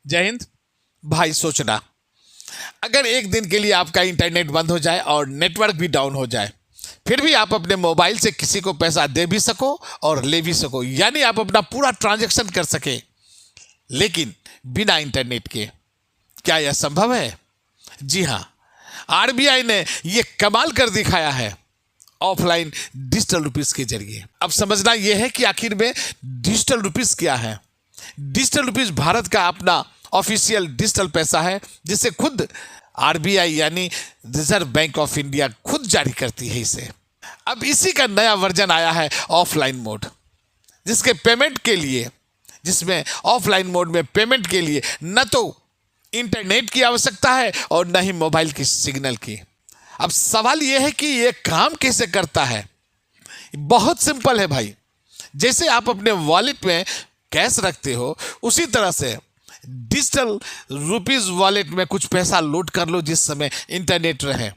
जय हिंद। भाई सोचना, अगर एक दिन के लिए आपका इंटरनेट बंद हो जाए और नेटवर्क भी डाउन हो जाए, फिर भी आप अपने मोबाइल से किसी को पैसा दे भी सको और ले भी सको, यानी आप अपना पूरा ट्रांजैक्शन कर सके, लेकिन बिना इंटरनेट के। क्या यह संभव है? जी हां, आरबीआई ने यह कमाल कर दिखाया है ऑफलाइन डिजिटल रुपीस के जरिए। अब समझना यह है कि आखिर में डिजिटल रुपीस क्या है। डिजिटल रुपीस भारत का अपना ऑफिशियल डिजिटल पैसा है, जिसे खुद आरबीआई यानी रिजर्व बैंक ऑफ इंडिया खुद जारी करती है इसे। अब इसी का नया वर्जन आया है ऑफलाइन मोड, जिसमें ऑफलाइन मोड में पेमेंट के लिए न तो इंटरनेट की आवश्यकता है और न ही मोबाइल की सिग्नल की। अब सवाल यह है कि यह काम कैसे करता है। बहुत सिंपल है भाई। जैसे आप अपने वॉलेट में कैश रखते हो, उसी तरह से डिजिटल रुपीस वॉलेट में कुछ पैसा लोड कर लो जिस समय इंटरनेट रहे।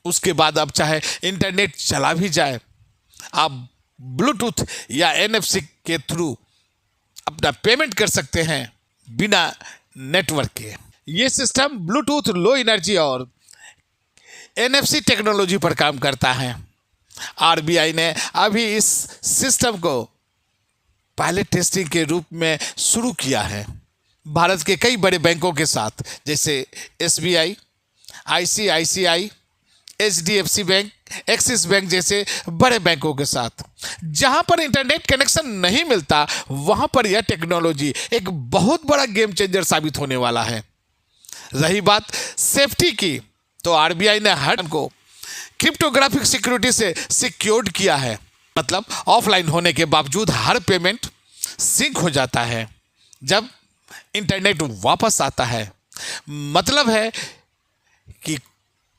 उसके बाद अब चाहे इंटरनेट चला भी जाए, आप ब्लूटूथ या एनएफसी के थ्रू अपना पेमेंट कर सकते हैं बिना नेटवर्क के। ये सिस्टम ब्लूटूथ, लो एनर्जी और एनएफसी टेक्नोलॉजी पर काम करता है। आरबीआई ने अभी इस सिस्टम को पायलट टेस्टिंग के रूप में शुरू किया है भारत के कई बड़े बैंकों के साथ, जैसे SBI, ICICI, HDFC bank, axis bank जैसे बड़े बैंकों के साथ। जहां पर इंटरनेट कनेक्शन नहीं मिलता, वहां पर यह टेक्नोलॉजी एक बहुत बड़ा गेम चेंजर साबित होने वाला है। रही बात सेफ्टी की, तो आरबीआई ने हर को क्रिप्टोग्राफिक सिक्योरिटी से सिक्योर्ड किया है। मतलब ऑफलाइन होने के बावजूद हर पेमेंट सिंक हो जाता है जब इंटरनेट वापस आता है। मतलब है कि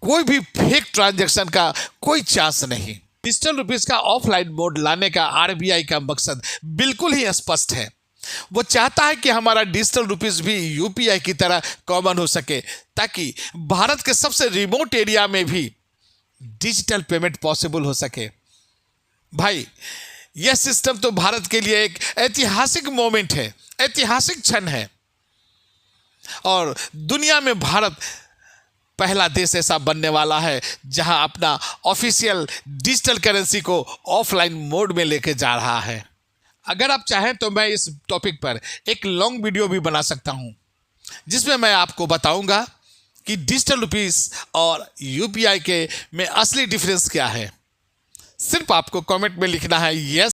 कोई भी फेक ट्रांजैक्शन का कोई चांस नहीं। डिजिटल रुपीस का ऑफलाइन मोड लाने का आरबीआई का मकसद बिल्कुल ही स्पष्ट है। वो चाहता है कि हमारा डिजिटल रुपीस भी यूपीआई की तरह कॉमन हो सके, ताकि भारत के सबसे रिमोट एरिया में भी डिजिटल पेमेंट पॉसिबल हो सके। भाई, यह सिस्टम तो भारत के लिए एक ऐतिहासिक मोमेंट है, ऐतिहासिक क्षण है, और दुनिया में भारत पहला देश ऐसा बनने वाला है जहां अपना ऑफिशियल डिजिटल करेंसी को ऑफलाइन मोड में लेके जा रहा है। अगर आप चाहें तो मैं इस टॉपिक पर एक लॉन्ग वीडियो भी बना सकता हूं, जिसमें मैं आपको बताऊंगा कि डिजिटल रुपीस और यूपीआई के में असली डिफरेंस क्या है। सिर्फ आपको कमेंट में लिखना है यस